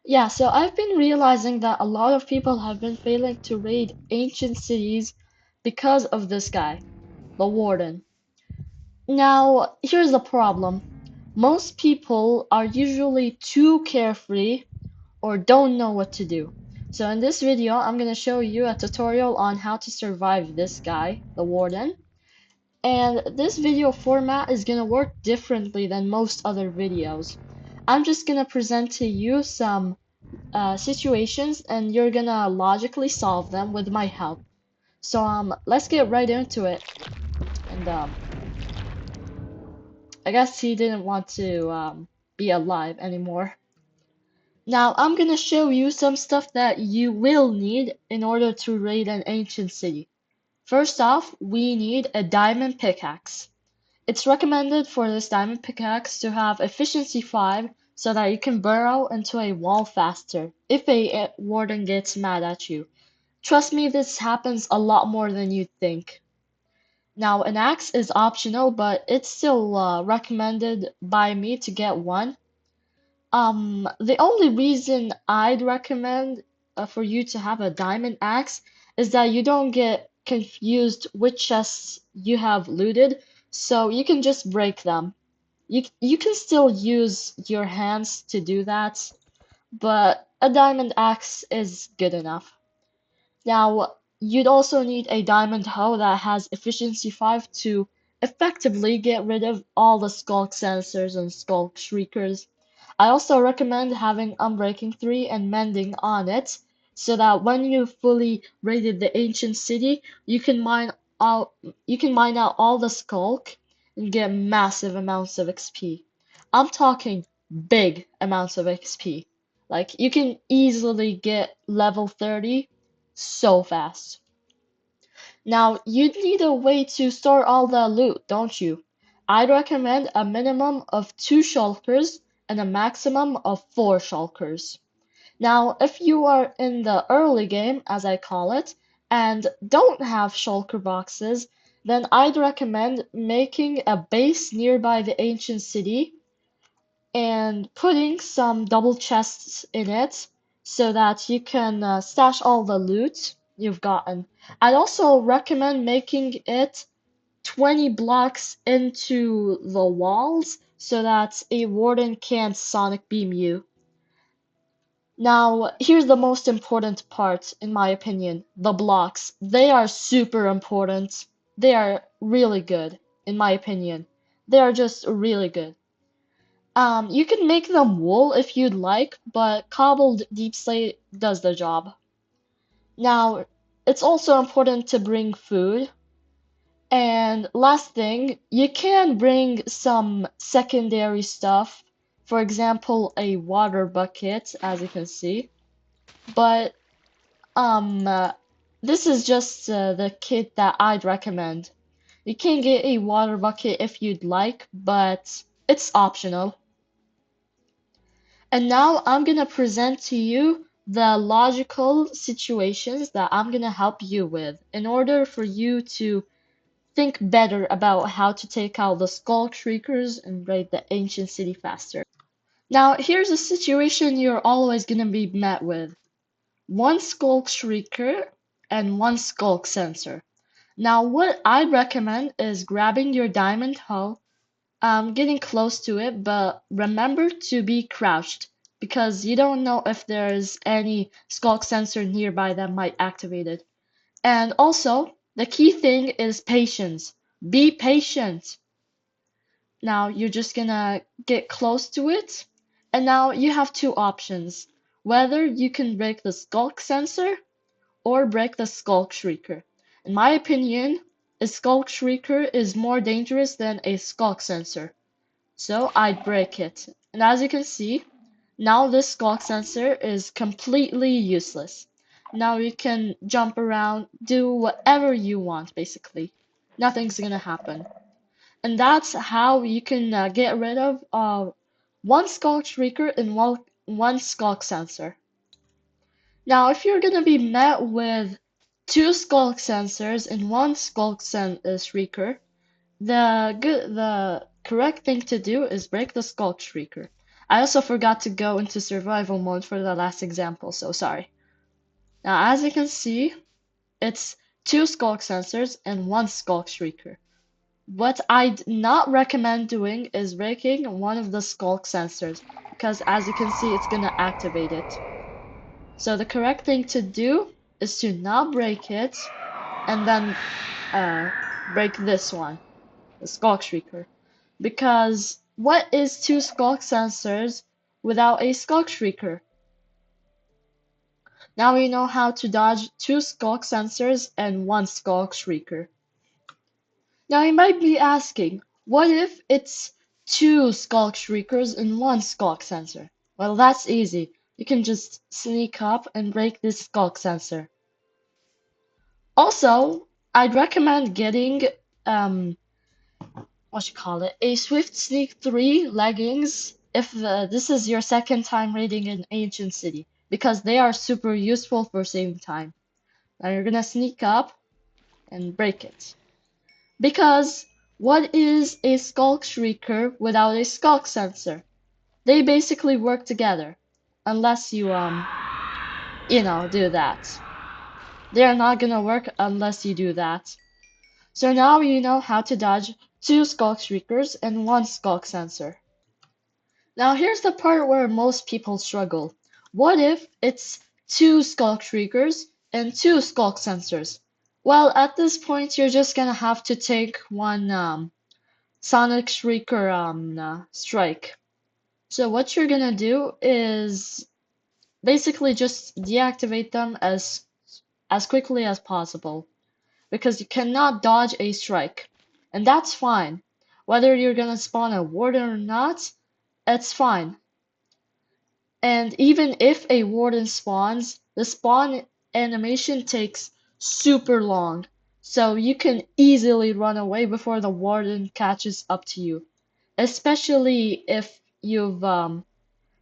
Yeah, so I've been realizing that a lot of people have been failing to raid ancient cities because of this guy, the Warden. Now, here's the problem. Most people are usually too carefree or don't know what to do. So in this video, I'm going to show you a tutorial on how to survive this guy, the Warden. And this video format is going to work differently than most other videos. I'm just going to present to you some situations and you're gonna logically solve them with my help. So let's get right into it. And I guess he didn't want to be alive anymore. Now I'm gonna show you some stuff that you will need in order to raid an ancient city. First off, we need a diamond pickaxe. It's recommended for this diamond pickaxe to have efficiency 5 so that you can burrow into a wall faster if a warden gets mad at you. Trust me, this happens a lot more than you'd think. Now, an axe is optional, but it's still recommended by me to get one. The only reason I'd recommend for you to have a diamond axe is that you don't get confused which chests you have looted, so you can just break them. You can still use your hands to do that, but a diamond axe is good enough. Now, you'd also need a diamond hoe that has efficiency 5 to effectively get rid of all the skulk sensors and skulk shriekers. I also recommend having unbreaking 3 and mending on it so that when you fully raided the ancient city, out you can mine out all the skulk and get massive amounts of XP. I'm talking big amounts of XP. Like you can easily get level 30 so fast. Now, you'd need a way to store all the loot, don't you? I'd recommend a minimum of 2 shulkers and a maximum of 4 shulkers. Now, if you are in the early game, as I call it, and don't have shulker boxes, then I'd recommend making a base nearby the ancient city and putting some double chests in it so that you can stash all the loot you've gotten. I'd also recommend making it 20 blocks into the walls so that a warden can't sonic beam you. Now, here's the most important part, in my opinion, the blocks. They are super important. They are really good, in my opinion. They are just really good. You can make them wool if you'd like, but cobbled deep slate does the job. Now, it's also important to bring food. And last thing, you can bring some secondary stuff, for example, a water bucket, as you can see. But um, uh, this is just the kit that I'd recommend. You can get a water bucket if you'd like, but it's optional. And now I'm gonna present to you the logical situations that I'm gonna help you with in order for you to think better about how to take out the skull shriekers and raid the ancient city faster. Now, here's a situation you're always gonna be met with. One skulk shrieker and one skulk sensor. Now, what I'd recommend is grabbing your diamond hoe, getting close to it, but remember to be crouched because you don't know if there's any skulk sensor nearby that might activate it. And also, the key thing is patience. Be patient. Now you're just gonna get close to it, and now you have two options. Whether you can break the skulk sensor or break the Skulk Shrieker. In my opinion, a Skulk Shrieker is more dangerous than a Skulk Sensor, so I'd break it. And as you can see, now this Skulk Sensor is completely useless. Now you can jump around, do whatever you want, basically. Nothing's gonna happen. And that's how you can get rid of one Skulk Shrieker and one Skulk Sensor. Now, if you're gonna be met with two skulk sensors and one shrieker, the correct thing to do is break the skulk shrieker. I also forgot to go into survival mode for the last example, so sorry. Now, as you can see, it's two Skulk Sensors and one Skulk Shrieker. What I'd not recommend doing is breaking one of the Skulk Sensors, because as you can see, it's gonna activate it. So the correct thing to do is to not break it, and then uh, break this one, the Skulk Shrieker. Because what is two Skulk Sensors without a Skulk Shrieker? Now we know how to dodge two Skulk Sensors and one Skulk Shrieker. Now you might be asking, what if it's two Skulk Shriekers and one Skulk Sensor? Well, that's easy. You can just sneak up and break this Skulk Sensor. Also, I'd recommend getting what you call it, a Swift Sneak 3 leggings if this is your second time raiding an ancient city, because they are super useful for saving time. Now you're gonna sneak up and break it. Because what is a Skulk Shrieker without a Skulk Sensor? They basically work together, unless you do that. They're not gonna work unless you do that. So now you know how to dodge two Skulk Shriekers and one Skulk Sensor. Now here's the part where most people struggle. What if it's two Skulk Shriekers and two Skulk Sensors? Well, at this point, you're just gonna have to take one Sonic Shrieker strike. So what you're gonna do is basically just deactivate them as quickly as possible, because you cannot dodge a strike. And that's fine. Whether you're gonna spawn a warden or not, it's fine. And even if a warden spawns, the spawn animation takes super long. So you can easily run away before the warden catches up to you. Especially if you've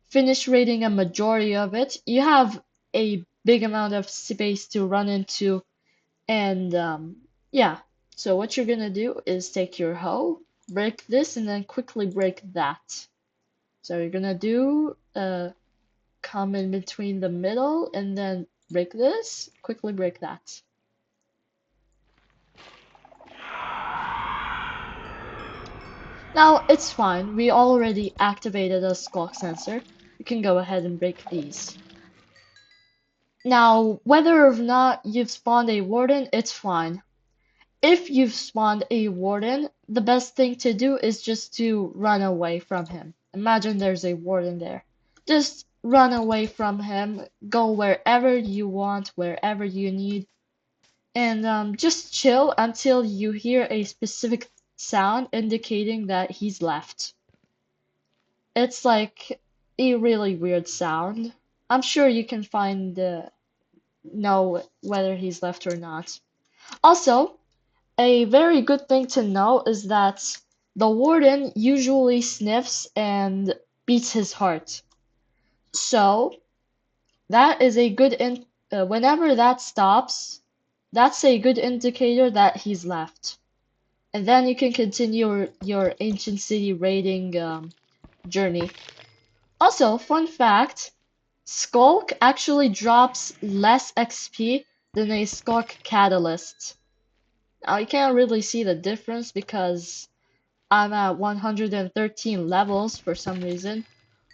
finished raiding a majority of it, you have a big amount of space to run into, and yeah. So what you're gonna do is take your hoe, break this, and then quickly break that. So you're gonna do come in between the middle and then break this, quickly break that. Now it's fine, we already activated a Skulk Sensor. You can go ahead and break these. Now, whether or not you've spawned a warden, it's fine. If you've spawned a warden, the best thing to do is just to run away from him. Imagine there's a warden there. Just run away from him, go wherever you want, wherever you need, and just chill until you hear a specific sound indicating that he's left. It's like a really weird sound. I'm sure you can know whether he's left or not. Also, a very good thing to know is that the warden usually sniffs and beats his heart. So that is a good whenever that stops, that's a good indicator that he's left. And then you can continue your ancient city raiding journey. Also, fun fact, Skulk actually drops less XP than a Skulk Catalyst. Now you can't really see the difference because I'm at 113 levels for some reason,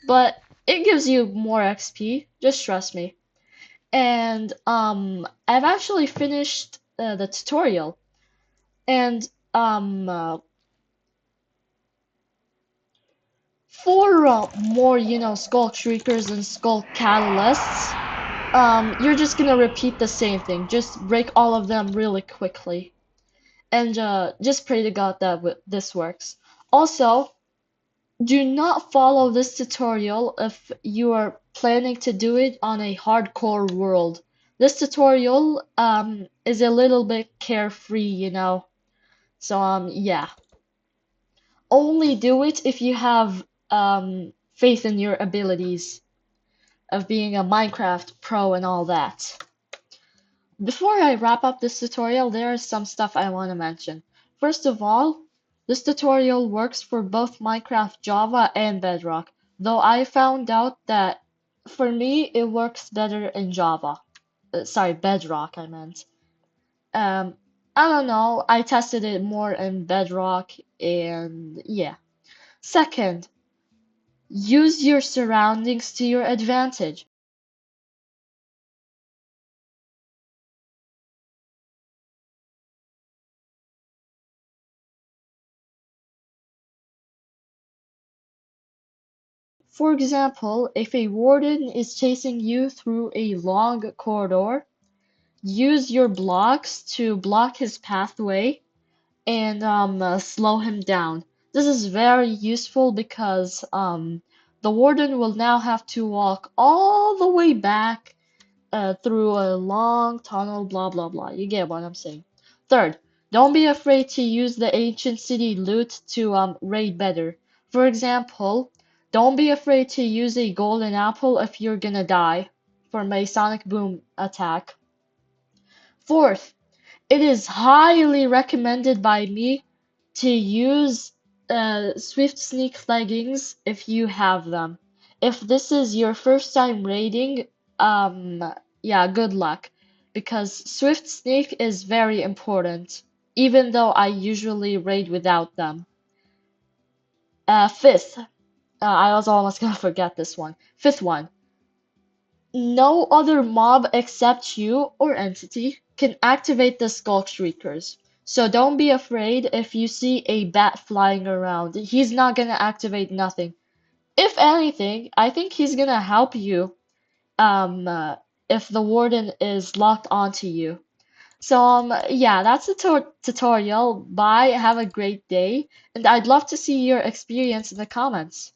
but it gives you more XP, just trust me. And I've actually finished the tutorial, and for more, Skulk Shriekers and Skulk Catalysts, you're just gonna repeat the same thing. Just break all of them really quickly, and just pray to God that this works. Also, do not follow this tutorial if you are planning to do it on a hardcore world. This tutorial is a little bit carefree. So yeah. Only do it if you have faith in your abilities of being a Minecraft pro and all that. Before I wrap up this tutorial, there is some stuff I want to mention. First of all, this tutorial works for both Minecraft Java and Bedrock. though I found out that for me it works better in Java. Sorry, Bedrock, I meant. Um, I don't know. I tested it more in Bedrock, and yeah. Second, use your surroundings to your advantage. For example, if a warden is chasing you through a long corridor, use your blocks to block his pathway and slow him down. This is very useful because the warden will now have to walk all the way back through a long tunnel, blah blah blah. You get what I'm saying. Third, don't be afraid to use the ancient city loot to raid better. For example, don't be afraid to use a golden apple if you're gonna die from a sonic boom attack. Fourth, it is highly recommended by me to use Swift Sneak leggings if you have them. If this is your first time raiding, yeah, good luck, because Swift Sneak is very important, even though I usually raid without them. Fifth, I was almost gonna forget this one. Fifth one, no other mob except you or entity can activate the Skulk Shriekers. So don't be afraid if you see a bat flying around. He's not gonna activate nothing. If anything, I think he's gonna help you if the warden is locked onto you. So yeah, that's the tutorial. Bye, have a great day, and I'd love to see your experience in the comments.